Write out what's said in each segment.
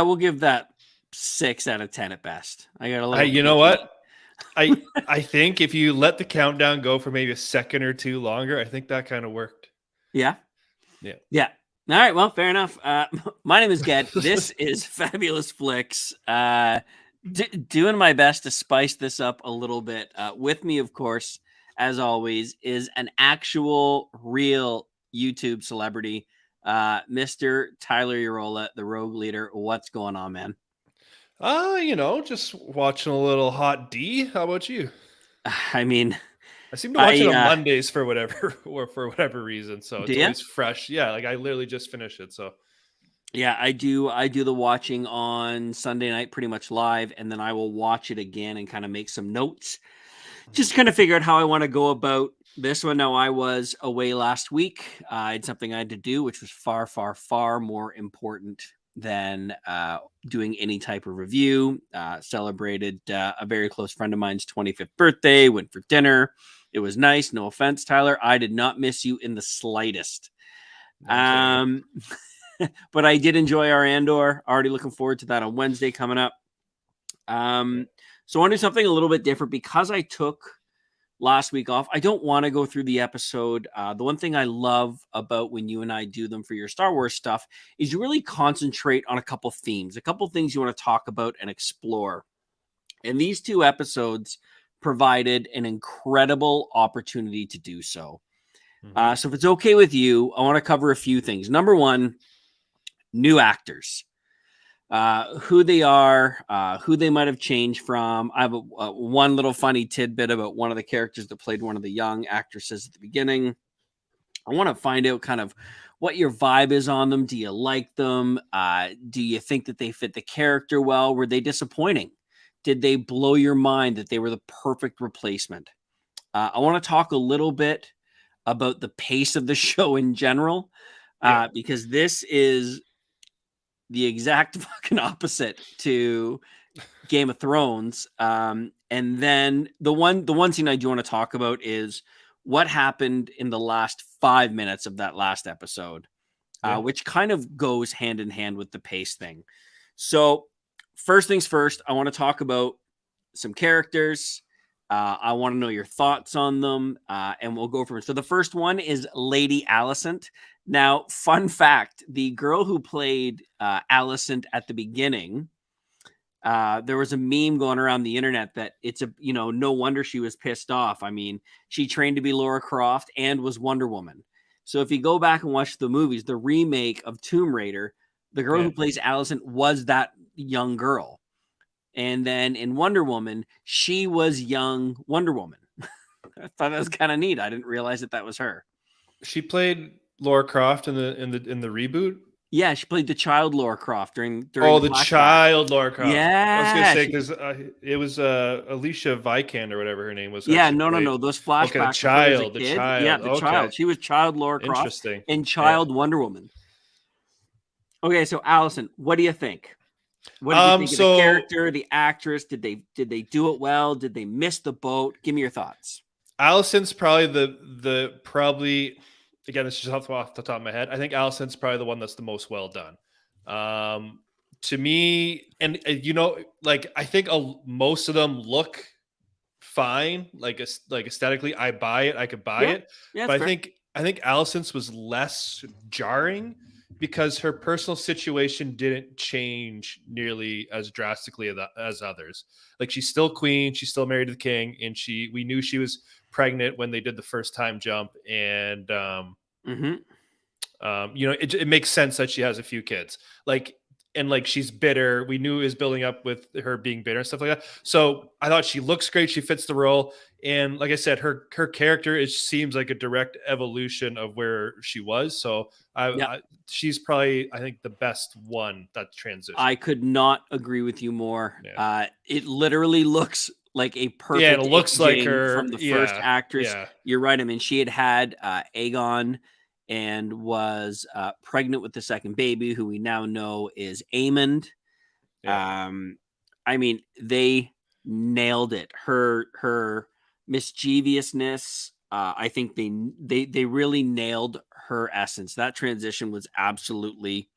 We'll give that 6 out of 10 at best. I got a little. You know what? I think if you let the countdown go for maybe a second or two longer, I think that kind of worked. Yeah. Yeah. Yeah. All right. Well, fair enough. My name is Ged. This is Fabulous Flicks. Doing my best to spice this up a little bit. With me, of course, as always, is an actual, real YouTube celebrity, Mr. Tyler Urola, the Rogue Leader. What's going on, man? Just watching a little Hot D. How about you? I mean, I seem to watch it on Mondays for whatever reason. So it's always fresh. Yeah, like I literally just finished it. So yeah, I do the watching on Sunday night pretty much live, and then I will watch it again and kind of make some notes. Just kind of figure out how I want to go about this one. Now, I was away last week. I had something I had to do, which was far, far, far more important than doing any type of review. Celebrated a very close friend of mine's 25th birthday, went for dinner. It was nice. No offense, Tyler. I did not miss you in the slightest. Okay. But I did enjoy our Andor. Already looking forward to that on Wednesday coming up. So I want to do something a little bit different because I took last week off. I don't want to go through the episode. The one thing I love about when you and I do them for your Star Wars stuff is you really concentrate on a couple themes, a couple things you want to talk about and explore. And these 2 episodes provided an incredible opportunity to do so. So if it's okay with you, I want to cover a few things. Number one, new actors. Who they are, who they might have changed from. I have one little funny tidbit about one of the characters that played one of the young actresses at the beginning. I want to find out kind of what your vibe is on them. Do you like them? Do you think that they fit the character well? Were they disappointing? Did they blow your mind that they were the perfect replacement? I want to talk a little bit about the pace of the show in general, because this is the exact fucking opposite to Game of Thrones. And then the one scene I do want to talk about is what happened in the last 5 minutes of that last episode, which kind of goes hand in hand with the pace thing. So first things first, I want to talk about some characters. I want to know your thoughts on them, and we'll go from it. So the first one is Lady Alicent. Now, fun fact, the girl who played Alicent at the beginning, there was a meme going around the internet that it's no wonder she was pissed off. I mean, she trained to be Lara Croft and was Wonder Woman. So if you go back and watch the movies, the remake of Tomb Raider, the girl who plays Alicent was that young girl. And then in Wonder Woman, she was young Wonder Woman. I thought that was kind of neat. I didn't realize that was her. She played Lara Croft in the reboot. Yeah, she played the child Lara Croft during the child Lara Croft. Yeah, I was gonna say because it was Alicia Vikander or whatever her name was. Yeah, no. Those flashbacks. Okay, the child. Yeah, the child. She was child Lara Croft. Interesting. And child Wonder Woman. Okay, so Allison, what do you think? What did you think of the character, the actress? Did they do it well? Did they miss the boat? Give me your thoughts. Alicent's probably the probably, again, this is just off the top of my head. I think Alicent's probably the one that's the most well done. To me, and I think most of them look fine, like aesthetically. I buy it. I could buy it. Yeah, but I think Alicent's was less jarring because her personal situation didn't change nearly as drastically as others. Like, she's still queen, she's still married to the king, and we knew she was pregnant when they did the first time jump, and it makes sense that she has a few kids. And she's bitter. We knew it was building up with her being bitter and stuff like that. So I thought she looks great. She fits the role. And like I said, her character seems like a direct evolution of where she was. So she's probably, I think, the best one that transition. I could not agree with you more. Yeah. It literally looks like a perfect. Yeah, it looks like her from the first actress. Yeah. You're right. I mean, she had Aegon and was pregnant with the second baby, who we now know is Aemond. Yeah. I mean, they nailed it. Her mischievousness. I think they really nailed her essence. That transition was absolutely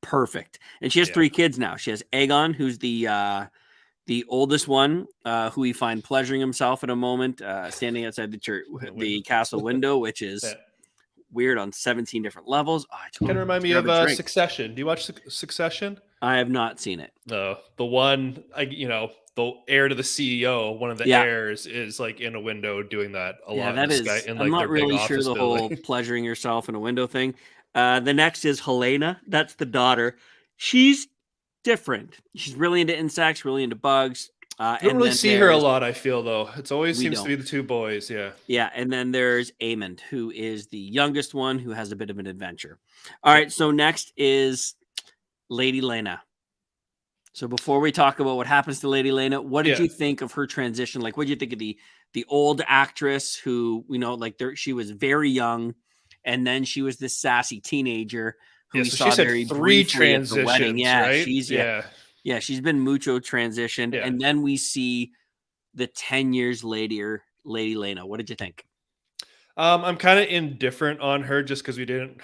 perfect. And she has Yeah. 3 kids now. She has Aegon, who's the oldest one, who we find pleasuring himself at a moment, standing outside the castle window, which Yeah. is weird on 17 different levels. Oh, I told Kind him of remind to me grab of a drink. Succession. Do you watch Succession? I have not seen it. The one, the heir to the CEO, one of the Yeah. heirs is like in a window doing that a Yeah, lot in that the sky is. in I'm like not their big really sure office the whole building. pleasuring yourself in a window thing. The next is Helena. That's the daughter. She's different. She's really into insects, really into bugs. You don't And really then see her a there's lot, I feel though. It's always we seems to be don't. the two boys. Yeah. Yeah, and then there's Aemond, who is the youngest one, who has a bit of an adventure. All Yeah. right, so next is Lady Lena. So before we talk about what happens to Lady Lena, what did Yeah. you think of her transition? Like, what did you think of the old actress who, like she was very young, and then she was this sassy teenager who Yeah. we So she saw said very 3 briefly at the wedding. transitions, Yeah, right? Yeah. yeah, she's been mucho transitioned, Yeah. and then we see the 10 years later, Lady Lena. What did you think? I'm kind of indifferent on her just because we didn't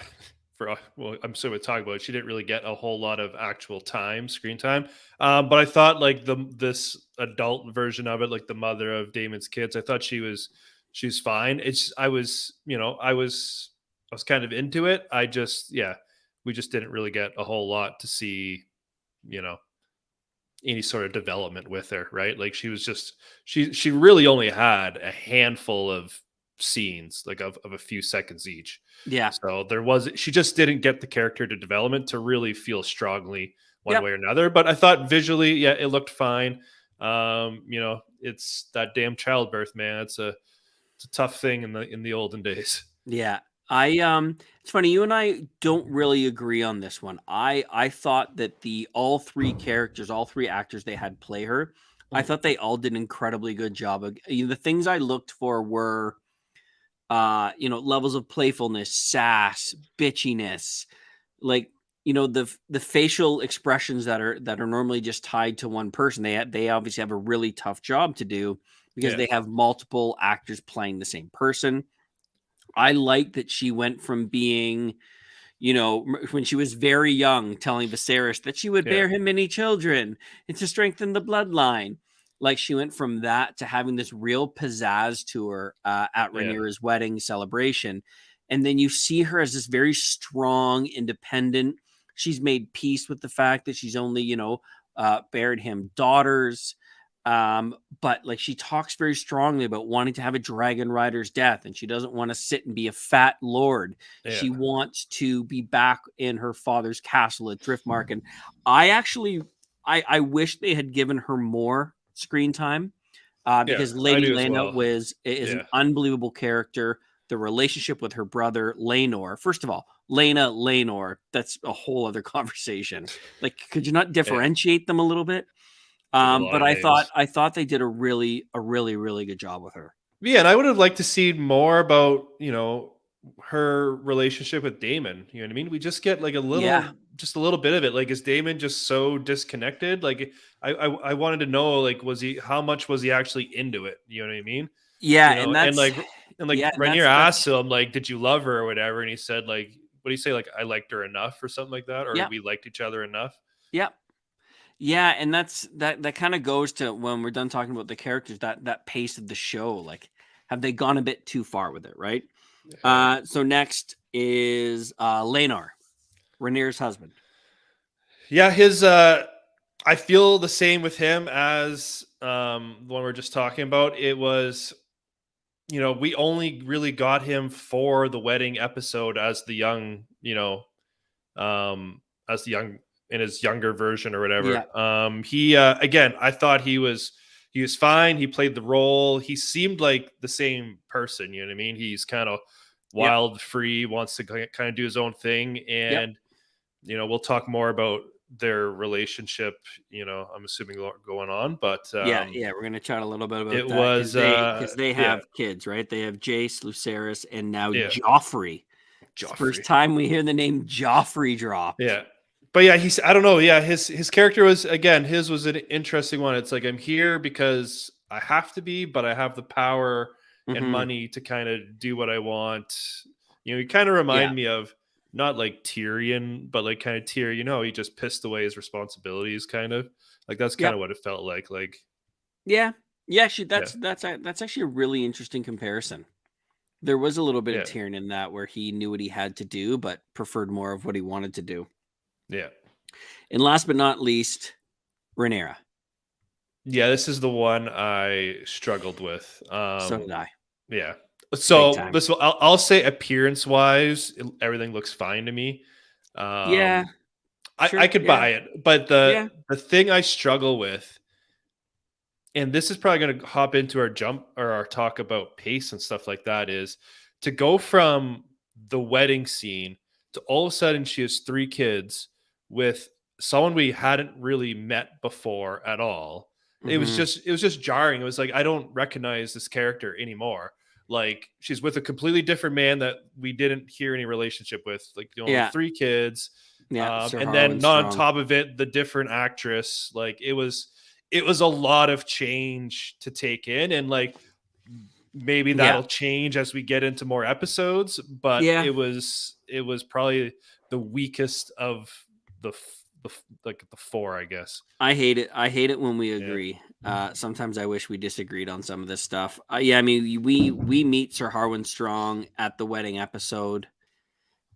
I'm sure we'll talk about it. She didn't really get a whole lot of actual screen time. But I thought like this adult version of it, like the mother of Damon's kids, I thought she's fine. I was kind of into it. We just didn't really get a whole lot to see, you know, any sort of development with her, right? Like she was just she really only had a handful of scenes, like of a few seconds each. Yeah. So she just didn't get the character to development to really feel strongly one Yep. way or another. But I thought visually, yeah, it looked fine. It's that damn childbirth, man. It's a tough thing in the olden days. Yeah. It's funny, you and I don't really agree on this one. I thought that all 3 characters, all 3 actors they had play her, I Mhm. thought they all did an incredibly good job. The things I looked for were levels of playfulness, sass, bitchiness, like the facial expressions that are normally just tied to one person. They obviously have a really tough job to do because Yeah, they have multiple actors playing the same person. I like that she went from being, when she was very young, telling Viserys that she would yeah, bear him many children and to strengthen the bloodline. Like she went from that to having this real pizzazz to her at yeah, Rhaenyra's wedding celebration. And then you see her as this very strong, independent. She's made peace with the fact that she's only, bared him daughters. But like she talks very strongly about wanting to have a dragon rider's death, and she doesn't want to sit and be a fat lord. yeah, She wants to be back in her father's castle at Driftmark. And I actually I wish they had given her more screen time yeah. because I Lady do as Lena well. is an Yeah, unbelievable character. The relationship with her brother Laenor, first of all, Laenor, that's a whole other conversation. Like, could you not yeah. differentiate them a little bit? They got a lot But of names. I thought they did a really good job with her. Yeah, and I would have liked to see more about, her relationship with Damon. You know what I mean? We just get like Yeah, just a little bit of it. Like, is Damon just so disconnected? Like, I wanted to know, like, how much was he actually into it? You know what I mean? yeah, You know, and like yeah, and Rhaenyra asked him, like, did you love her or whatever? And he said, like, what do you say? Like, I liked her enough or something like that, or yeah, we liked each other enough. yeah, yeah, and that kind of goes to when we're done talking about the characters, that pace of the show. Like, have they gone a bit too far with it, right? Yeah. So next is Laenor, Rhaenyra's husband. Yeah, I feel the same with him as the one we're just talking about. It was, we only really got him for the wedding episode as the young, as the young in his younger version or Yeah, whatever. He again, I thought he was fine. He played the role. He seemed like the same person. You know what I mean? He's kind of yep, wild, free, wants to kind of do his own thing, yep. and we'll talk more about their relationship. I'm assuming going on, but Yeah, yeah, we're gonna chat a little bit about it that was because they yeah, have kids, right? They have Jace, Lucerys, and now yeah, Joffrey. It's the first Joffrey. time we hear the name Joffrey drop. Yeah. But yeah, I don't know. Yeah, his character was, again, his was an interesting one. It's like, I'm here because I have to be, but I have the power and Hmm. money to kind of do what I want. You kind of Yeah, remind me of not like Tyrion, but like kind of Tyrion. He just pissed away his responsibilities, kind of like that's kind yep, of what it felt like. Like, yeah, yeah. Actually, yeah, that's actually a really interesting comparison. There was a little bit of yeah, Tyrion in that where he knew what he had to do, but preferred more of what he wanted to do. yeah, And last but not least, Rhaenyra. yeah. This is the one I struggled with. So did I, Yeah. big So time. this, I'll say, appearance wise, everything looks fine to me. Yeah, Um, I sure. could Yeah, buy it, but yeah. the thing I struggle with, and this is probably going to hop into our jump or our talk about pace and stuff like that, is to go from the wedding scene to all of a sudden she has three kids with someone we hadn't really met before at all. Hmm. It was just jarring. It was like, I don't recognize this character anymore. Like, she's with a completely different man that we didn't hear any relationship with, like, Yeah, three kids. yeah. Sir And then Harwin not on Strong. top of it, the different actress. Like, it was a lot of change to take in, and like, maybe Yeah, that'll change as we get into more episodes, but yeah. it was probably the weakest of like the four, I guess. I hate it. I hate it when we Yeah, agree. Sometimes I wish we disagreed on some of this stuff. Yeah, I mean, we meet Sir Harwin Strong at the wedding episode.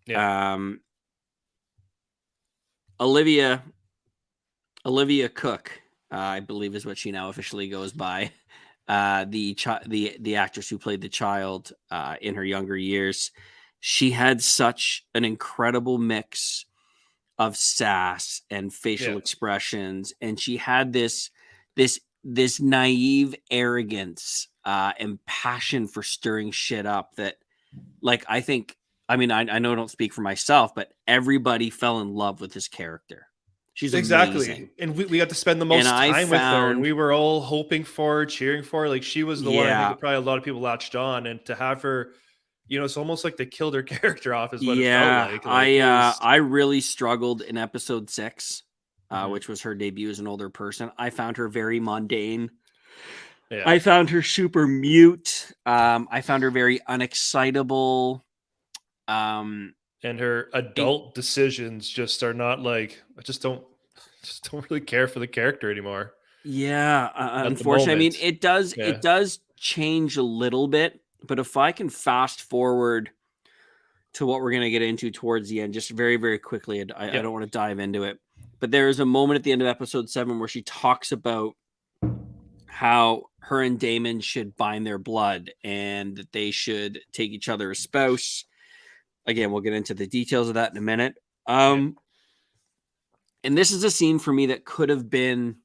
yeah, Um, Olivia Olivia Cook, I believe, is what she now officially goes by. The actress who played the child in her younger years, she had such an incredible mix of sass and yeah, facial expressions, and she had this naive arrogance and passion for stirring shit up that, like, I think, I mean, I know I don't speak for myself, but everybody fell in love with this character. She's exactly. amazing. And we got to spend the And most I time with her, and found, we were all hoping for her, cheering for her. Like, she was the one I think yeah, that probably a lot of people latched on, and to have her, it's almost like they killed her character off, is what it felt yeah, like. Like, it was, I really struggled in episode 6, mhm, which was her debut as an older person. I found her very mundane. yeah. I found her super mute. I found her very unexcitable. Um, And her and adult decisions just are not like, I just don't really care for the character anymore yeah, at the unfortunately, I mean, moment. it Yeah. does change a little bit. But if I can fast forward to what we're going to get into towards the end, just very, very quickly, I Yeah. don't want to dive into it. But there is a moment at the end of episode 7 where she talks about how her and Damon should bind their blood and that they should take each other as spouse. Again, we'll get into the details of that in a minute. Yeah. Um, and this is a scene for me that could have been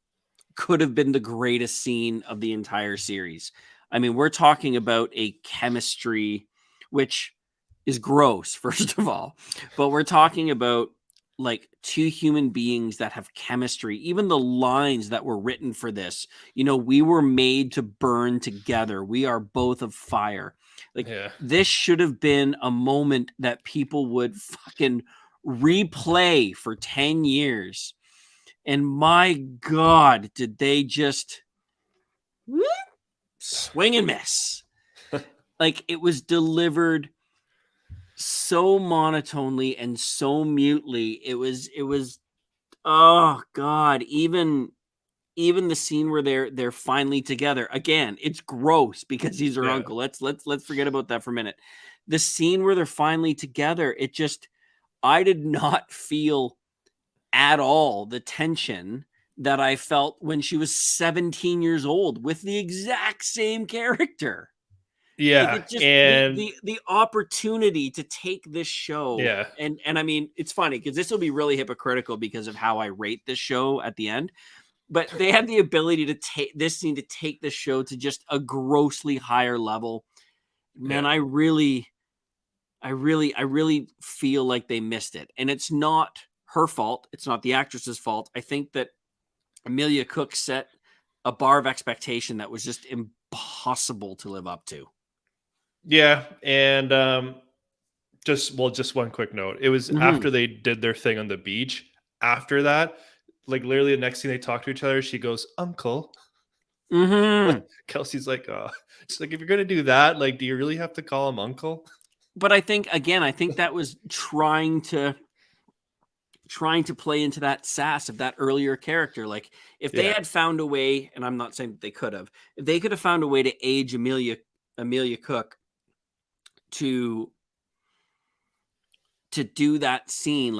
the greatest scene of the entire series. I mean, we're talking about a chemistry which is gross, first of all, but we're talking about like two human beings that have chemistry. Even the lines that were written for this, we were made to burn together. We are both of fire. Like, Yeah. this should have been a moment that people would fucking replay for 10 years. And my God, did they just whoop, swing and miss? Like, it was delivered so monotonely and so mutely. It was oh God, even the scene where they're finally together. Again, it's gross because he's her Yeah. uncle. Let's forget about that for a minute. The scene where they're finally together, it just, I did not feel at all the tension that I felt when she was 17 years old with the exact same character. Like, Yeah. it just, And the opportunity to take this show, yeah. and I mean, it's funny because this will be really hypocritical because of how I rate this show at the end, but they had the ability to take this scene, to take the show to just a grossly higher level. Man, Yeah. I really feel like they missed it. And it's not her fault. It's not the actress's fault. I think that Amelia Cook set a bar of expectation that was just impossible to live up to. Yeah. And just one quick note. It was Mhm. after they did their thing on the beach. after that, like literally the next thing they talk to each other, she goes, "Uncle." Mm-hmm. Kelsey's like, "Oh," she's like, "If you're gonna do that, like, do you really have to call him uncle?" But I think that was trying to play into that sass of that earlier character. Like if they Yeah, had found a way, and I'm not saying that they could have, if they could have found a way to age Amelia Cook to do that scene,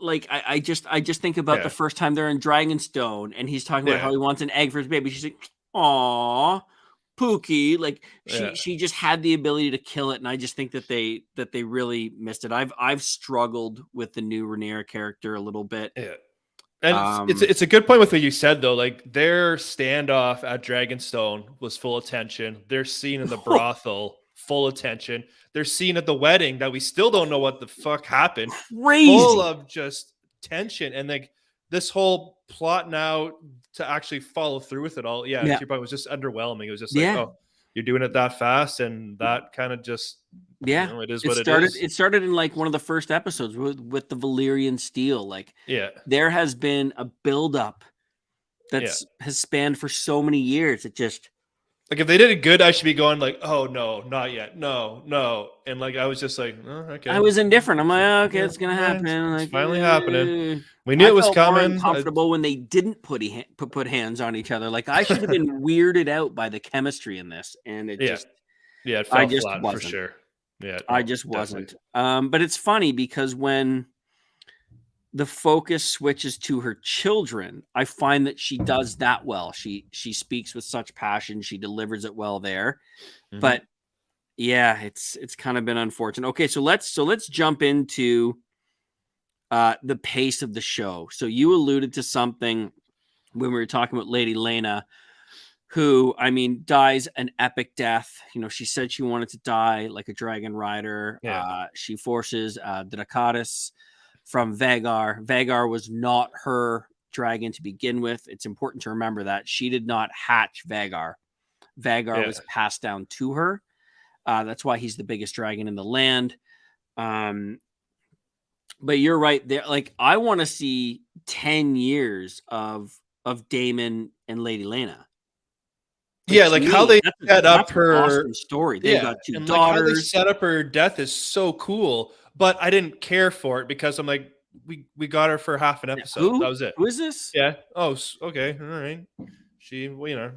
I just think about the yeah, first time they're in Dragonstone and he's talking about how yeah, he wants an egg for his baby. She's like, "Aw, Pookie." Like yeah, she just had the ability to kill it, and I just think that they really missed it. I've struggled with the new Rhaenyra character a little bit. yeah. And it's Um, it's a good point with what you said though. Like their standoff at Dragonstone was full attention. Their scene in the brothel, full attention. Their scene at the wedding that we still don't know what the fuck happened, full crazy. of just tension. And like this whole plot now to actually follow through with it all. Yeah, to Yeah, your point, was just underwhelming. It was just like, yeah, oh, you're doing it that fast, and that kind of just, yeah. it is It what it started. is. It started in like one of the first episodes with the Valyrian steel. Like Yeah, there has been a buildup yeah. that's has spanned for so many years. It just Like if they did it good, I should be going like, "Oh no, not yet, no, no," and like I was just like, "Oh, I okay, was indifferent. I'm like, "Oh, okay, yeah, it's gonna yeah, happen." it's Like, finally happening. We knew I it was felt more coming." uncomfortable when they didn't put hands on each other. Like, I should have been weirded out by the chemistry in this, and Yeah, yeah, it I fell just flat for wasn't. sure. Yeah, I no, just definitely. wasn't. But it's funny because when the focus switches to her children, I find that she does that well. She speaks with such passion. She delivers it well there. Mhm. But yeah, it's kind of been unfortunate. Okay, so let's jump into the pace of the show. So you alluded to something when we were talking about Lady Lena, who I mean dies an epic death. You know, she said she wanted to die like a dragon rider. Yeah, She forces Dracarys from Vagar. Vagar was not her dragon to begin with. It's important to remember that she did not hatch Vagar. Vagar yeah, was passed down to her. That's why he's the biggest dragon in the land. Um, but you're right there. Like I want to see 10 years of Damon and Lady Lena. Like yeah. to Like how me, they set up that's an her, awesome story. They've yeah, got two and like how they daughters. set up her death is so cool. But I didn't care for it because I'm like, we got her for half an Yeah, episode. That who? was it. Who is this? Yeah. Oh, okay. All right. She, well,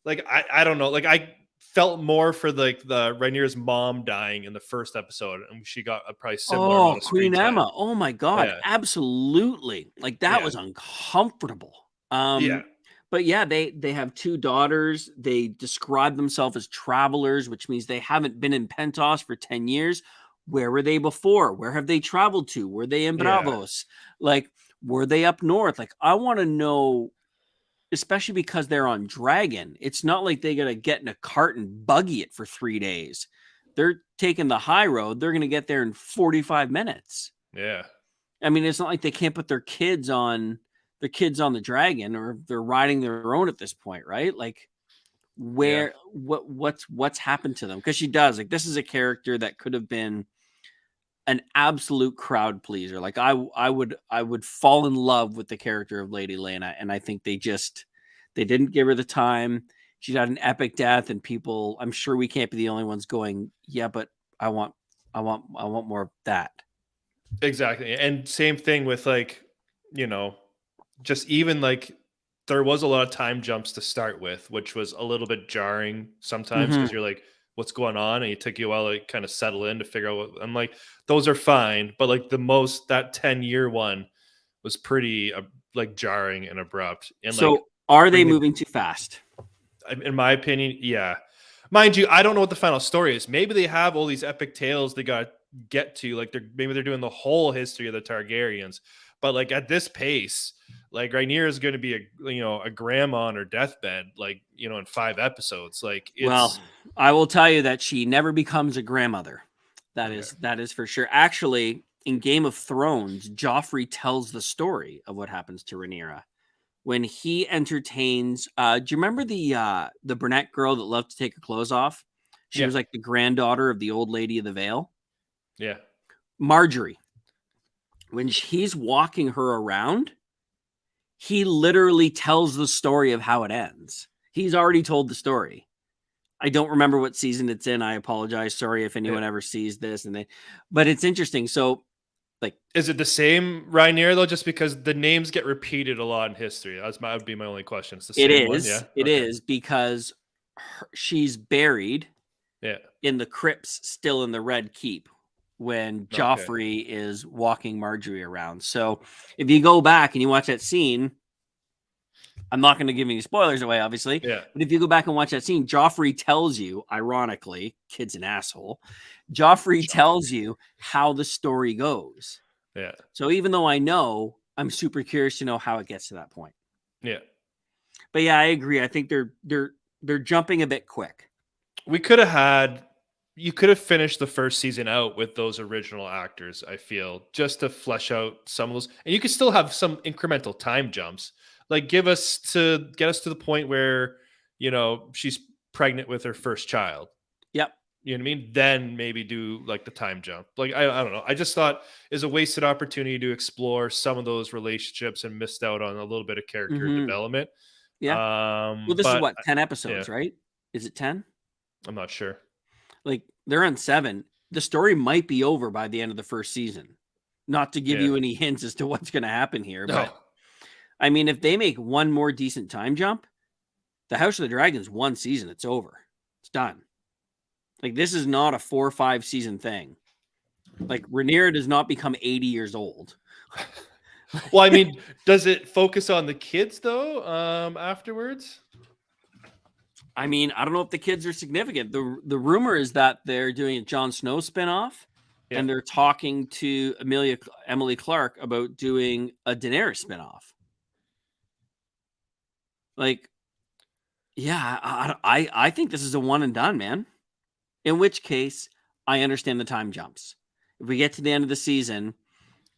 like I don't know. Like I felt more for like the Rhaenyra's mom dying in the first episode, and she got a probably similar Oh, amount of screen Queen time. Emma. Oh my God. Yeah. Absolutely. Like that Yeah. was uncomfortable. Yeah. But yeah, they have two daughters. They describe themselves as travelers, which means they haven't been in Pentos for 10 years. Where were they before? Where have they traveled to? Were they in Yeah. Bravos? Like, were they up north? Like, I want to know, especially because they're on Dragon. It's not like they got to get in a cart and buggy it for 3 days. They're taking the high road. They're going to get there in 45 minutes. Yeah. I mean, it's not like they can't put their kids on the dragon, or they're riding their own at this point, right? Like Yeah. what's happened to them? Because she does, like, this is a character that could have been an absolute crowd pleaser. Like I would fall in love with the character of Lady Lena, and I think they didn't give her the time. She had an epic death, and people, I'm sure we can't be the only ones going, yeah, but I want more of that. Exactly. And same thing with like, you know, just even like there was a lot of time jumps to start with, which was a little bit jarring sometimes Mm-hmm. because you're like, what's going on? And it took you a while to kind of settle in to figure out what I'm like, those are fine. But like the most that 10-year one was pretty like jarring and abrupt. And like So are they bringing, moving too fast? in my opinion, yeah. Mind you, I don't know what the final story is. Maybe they have all these epic tales they got to get to. Like they're doing the whole history of the Targaryens. But like at this pace, like Rhaenyra is going to be a grandma on her deathbed, like in 5 episodes. Like Well, it's I will tell you that she never becomes a grandmother. That okay. is that is for sure. Actually, in Game of Thrones, Joffrey tells the story of what happens to Rhaenyra when he entertains. Do you remember the brunette girl that loved to take her clothes off? She Yeah, was like the granddaughter of the old lady of the Vale, yeah, Marjorie. when he's walking her around, he literally tells the story of how it ends. He's already told the story. I don't remember what season it's in. I apologize. Sorry if anyone ever sees this. But it's interesting. So, like, is it the same Rhaenyra though? Just because the names get repeated a lot in history. That would be my only question. It's the it same one, yeah. is. It is because she's buried Yeah. in the crypts, still in the Red Keep, when Joffrey is walking Marjorie around. So, if you go back and you watch that scene, I'm not going to give any spoilers away, obviously. Yeah. But if you go back and watch that scene, Joffrey tells you, ironically, kid's an asshole. Joffrey tells you how the story goes. Yeah. So even though I know, I'm super curious to know how it gets to that point. Yeah. But yeah, I agree. I think they're jumping a bit quick. You could have finished the first season out with those original actors, I feel, just to flesh out some of those. And you could still have some incremental time jumps. Like get us to the point where, she's pregnant with her first child. Yep. You know what I mean? Then maybe do like the time jump. Like, I don't know. I just thought is a wasted opportunity to explore some of those relationships and missed out on a little bit of character development. Yeah. Well, this is what, 10 episodes, right? Is it 10? I'm not sure. Like they're on 7. The story might be over by the end of the first season. Not to give you any hints as to what's going to happen here, but I mean, if they make one more decent time jump, the House of the Dragons 1 season, it's over. It's done. Like this is not a 4 or 5 season thing. Like Rhaenyra does not become 80 years old. Well, I mean, does it focus on the kids though? Afterwards, I mean, I don't know if the kids are significant. The rumor is that they're doing a Jon Snow spinoff, and they're talking to Emily Clark about doing a Daenerys spinoff. Like, yeah, I think this is a one and done, man. In which case, I understand the time jumps. If we get to the end of the season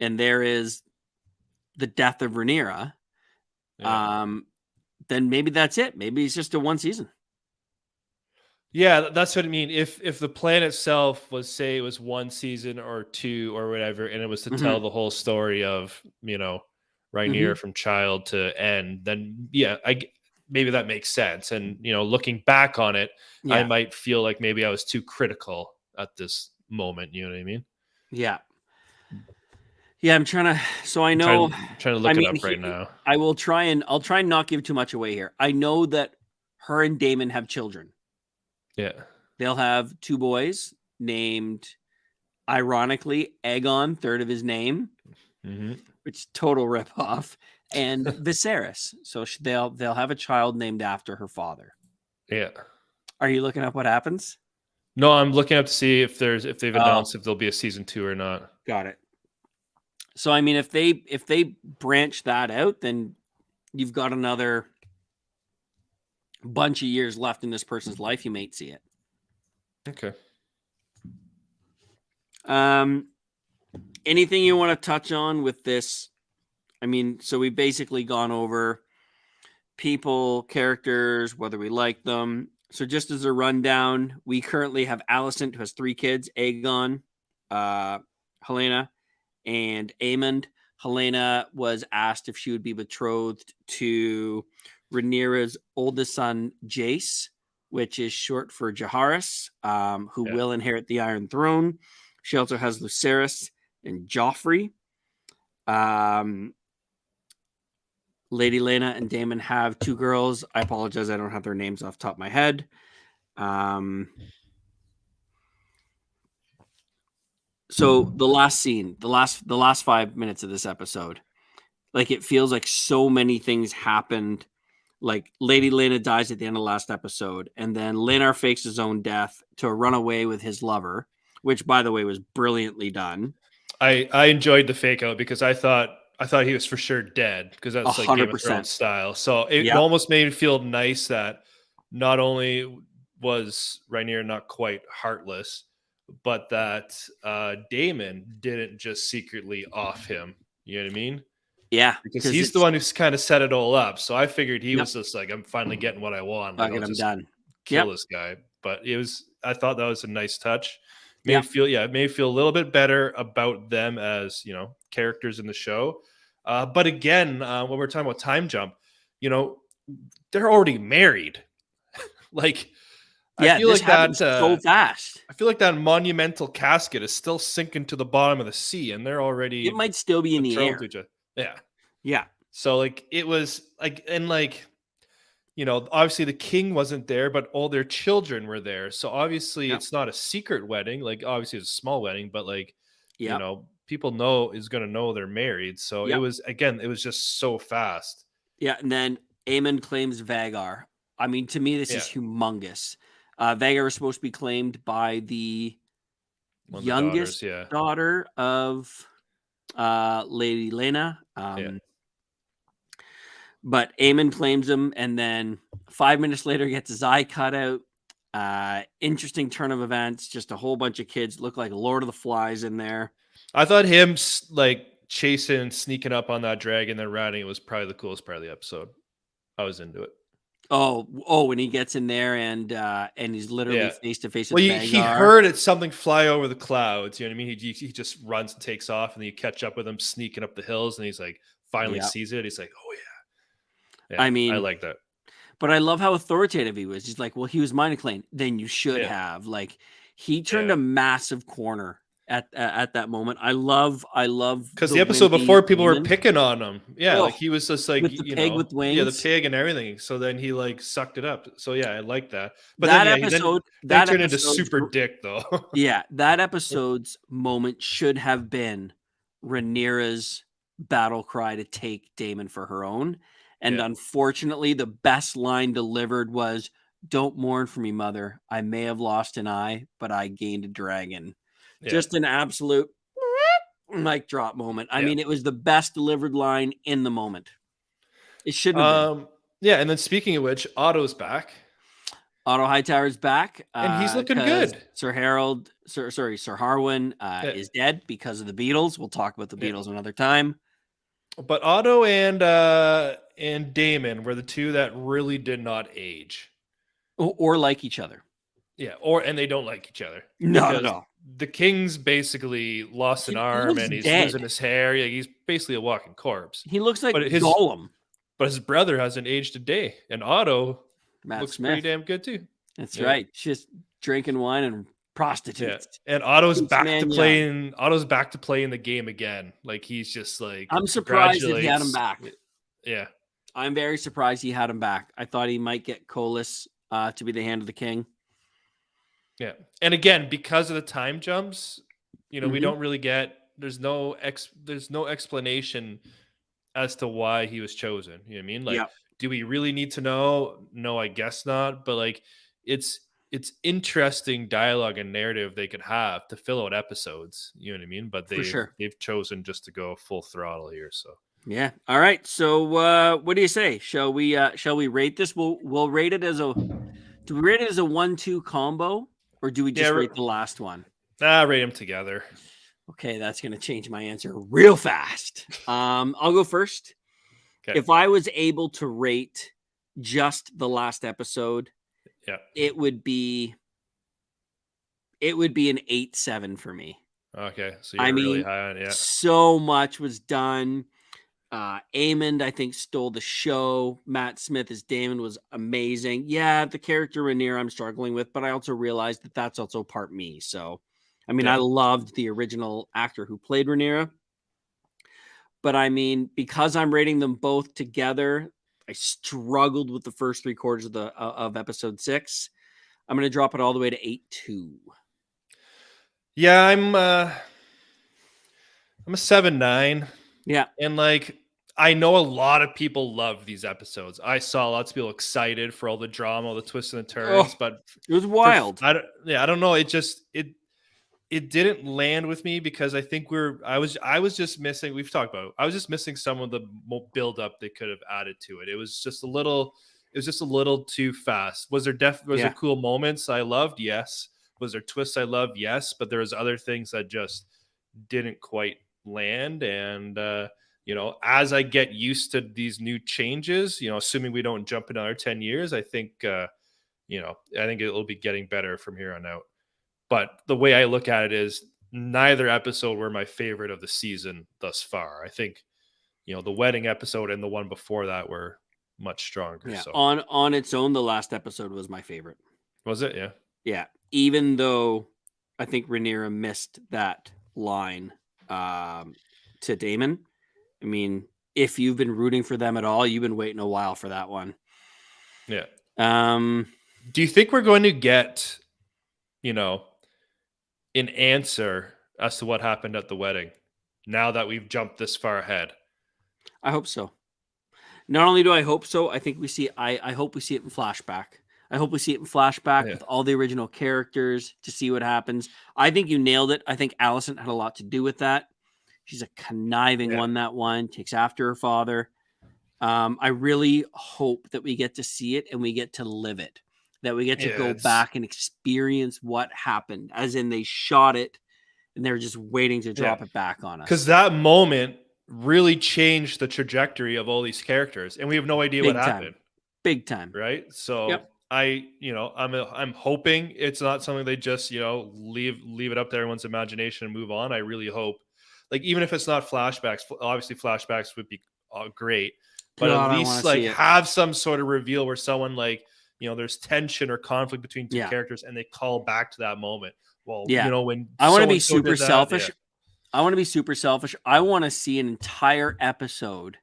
and there is the death of Rhaenyra, then maybe that's it. Maybe it's just a one season. Yeah, that's what I mean. If the plan itself was, say, it was 1 season or 2 or whatever, and it was to tell the whole story of Rhaenyra from child to end, then maybe that makes sense. And looking back on it, I might feel like maybe I was too critical at this moment. You know what I mean? Yeah. Yeah, I'm trying to. So I know. I'm trying to look it up right now. I'll try and not give too much away here. I know that her and Daemon have children. Yeah. They'll have 2 boys named, ironically, Aegon, third of his name, which total ripoff, and Viserys. So they'll have a child named after her father. Yeah. Are you looking up what happens? No, I'm looking up to see if they've announced if there'll be a season 2 or not. Got it. So I mean, if they branch that out, then you've got another bunch of years left in this person's life. You might see it. Okay. Anything you want to touch on with this? I mean, so we've basically gone over people, characters, whether we like them. So just as a rundown, we currently have Alicent, who has 3 kids, Aegon, Helena, and Aemond. Helena was asked if she would be betrothed to Rhaenyra's oldest son, Jace, which is short for Jaehaerys, who will inherit the Iron Throne. She also has Lucerys and Joffrey. Lady Lena and Daemon have 2 girls. I apologize, I don't have their names off the top of my head. So the last scene, the last 5 minutes of this episode, like it feels like so many things happened. Like Lady Lena dies at the end of the last episode, and then Laenor fakes his own death to run away with his lover, which, by the way, was brilliantly done. I enjoyed the fake out because I thought he was for sure dead, because that's 100%. Like Game of Thrones style. So it almost made me feel nice that not only was Rhaenyra not quite heartless, but that Daemon didn't just secretly off him. You know what I mean? Yeah, because he's the one who's kind of set it all up. So I figured he was just like, I'm finally getting what I want. Like, I'm done. Kill this guy. But I thought that was a nice touch. Made me feel a little bit better about them as, characters in the show. But again, when we're talking about time jump, they're already married. Like, I Yeah, feel this like that. happened so fast. I feel like that monumental casket is still sinking to the bottom of the sea, and they're It already might still be in the betrothed air. to each other. Yeah. Yeah. So like it was like, and like, obviously the king wasn't there, but all their children were there. So obviously Yep. it's not a secret wedding. Like obviously it's a small wedding, but like, Yep. people know is going to know they're married. So Yep. it was just so fast. Yeah. And then Aemon claims Vagar. I mean, to me, this is Yeah. humongous. Vagar was supposed to be claimed by the One of the daughters. youngest Yeah. daughter of Lady Lena. Yeah. But Aemon claims him, and then 5 minutes later gets his eye cut out. Interesting turn of events. Just a whole bunch of kids look like Lord of the Flies in there. I thought him like chasing, sneaking up on that dragon, then riding it was probably the coolest part of the episode. I was into it. Oh, when he gets in there and he's literally face to face with Vagar. He heard it something fly over the clouds. You know what I mean? He just runs and takes off, and then you catch up with him sneaking up the hills, and he's like finally sees it. He's like, oh yeah. I mean, I like that. But I love how authoritative he was. He's like, well, he was Mind-Acclaimed. Then you should have. Like, he turned a massive corner at that moment. I love because the episode before people were picking on him. Yeah, like he was just like with the pig with wings. Yeah, the pig and everything. So then he like sucked it up. So yeah, I like that. But that then, episode that turned into super dick though. Yeah, that episode's moment should have been Rhaenyra's battle cry to take Daemon for her own. And unfortunately, the best line delivered was, "Don't mourn for me, mother. I may have lost an eye, but I gained a dragon." Yeah. Just an absolute mic drop moment. I mean, it was the best delivered line in the moment. It shouldn't have been. Yeah, and then speaking of which, Otto's back. Otto Hightower's back. And he's looking good. Sir Harwin is dead because of the Beatles. We'll talk about the Beatles another time. But Otto and Daemon were the two that really did not age or like each other. Yeah, and they don't like each other. No. The king's basically lost an arm and he's losing his hair. Yeah, he's basically a walking corpse. He looks like Gollum. But his brother hasn't aged a day, and Otto looks pretty damn good too. That's right. Just drinking wine and prostitutes. Yeah. And Otto's back to playing. Otto's back to playing the game again. Like he's just like. I'm surprised that he had him back. Yeah, I'm very surprised he had him back. I thought he might get Colas to be the hand of the king. Yeah, and again, because of the time jumps, we don't really get. There's no explanation as to why he was chosen. You know what I mean? Like, do we really need to know? No, I guess not. But like, it's interesting dialogue and narrative they could have to fill out episodes. You know what I mean? But they've chosen just to go full throttle here. So yeah. All right. So what do you say? Shall we rate this? We'll rate it as a. Do we rate it as a 1-2 combo, or do we just rate the last one? Rate them together. Okay, that's going to change my answer real fast. I'll go first. Okay. If I was able to rate just the last episode, it would be an 8-7 for me. Okay, so you're really high on it. Yeah. So much was done. Aemond, I think, stole the show. Matt Smith as Daemon was amazing. Yeah, the character Rhaenyra I'm struggling with, but I also realized that that's also part me. So, I mean, I loved the original actor who played Rhaenyra. But I mean, because I'm rating them both together, I struggled with the first 3 quarters of episode 6. I'm going to drop it all the way to 8-2. Yeah, I'm a 7-9. Yeah. And like, I know a lot of people love these episodes. I saw lots of people excited for all the drama, all the twists and the turns, but it was wild. I don't know. It didn't land with me because I think I was just missing. We've talked about it. I was just missing some of the build up they could have added to it. It was just a little too fast. Was there cool moments I loved? Yes. Was there twists I loved? Yes. But there was other things that just didn't quite land. And as I get used to these new changes, assuming we don't jump another 10 years, I think I think it'll be getting better from here on out. But the way I look at it is neither episode were my favorite of the season thus far. I think, the wedding episode and the one before that were much stronger. Yeah, So on its own, the last episode was my favorite. was it? Yeah. Yeah, even though I think Rhaenyra missed that line to Daemon. I mean, if you've been rooting for them at all, you've been waiting a while for that one. Yeah. Um, Do you think we're going to get, an answer as to what happened at the wedding now that we've jumped this far ahead? I hope so. Not only do I hope so, I think we see. I hope we see it in flashback. I hope we see it in flashback Yeah. with all the original characters to see what happens. I think you nailed it. I think Alicent had a lot to do with that. She's a conniving Yeah. one, takes after her father. I really hope that we get to see it and we get to live it, that we get to go back and experience what happened, as in they shot it and they're just waiting to drop it back on us. Because that moment really changed the trajectory of all these characters, and we have no idea what happened. Big time. Right? So I'm hoping it's not something they just, leave it up to everyone's imagination and move on. I really hope, like, even if it's not flashbacks, obviously flashbacks would be great, but God, at least like have some sort of reveal where someone like, there's tension or conflict between two characters and they call back to that moment. Well, when I want to be super selfish. I want to be super selfish. I want to see an entire episode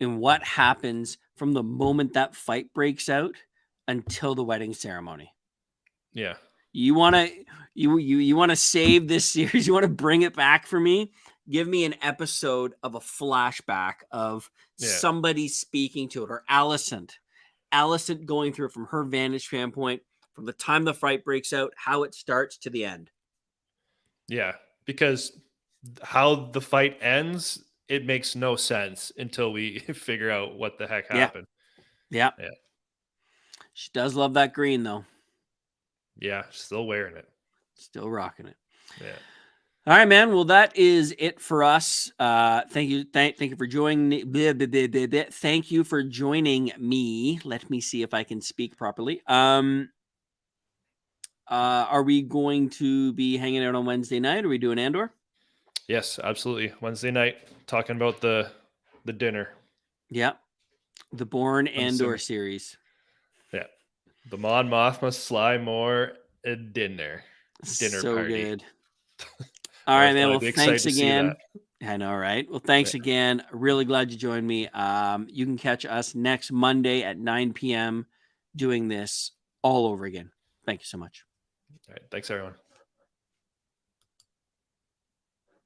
in what happens from the moment that fight breaks out until the wedding ceremony. Yeah. You want to save this series. You want to bring it back for me. Give me an episode of a flashback of somebody speaking to it, or Alicent going through it from her vantage standpoint, from the time the fight breaks out, how it starts to the end. Yeah, because how the fight ends, it makes no sense until we figure out what the heck happened. Yeah. She does love that green, though. Yeah, still wearing it. Still rocking it. Yeah. All right, man. Well, that is it for us. Thank you. Thank you for joining. Thank you for joining me. Let me see if I can speak properly. Are we going to be hanging out on Wednesday night? Are we doing Andor? Yes, absolutely. Wednesday night, talking about the dinner. Yeah, the Bourne Andor series. Yeah, the Mon Mothma Sly Moore dinner so party. Good. All right, man. Well, thanks again. I know, right? Well, thanks again. Really glad you joined me. You can catch us next Monday at 9 p.m. doing this all over again. Thank you so much. All right. Thanks, everyone.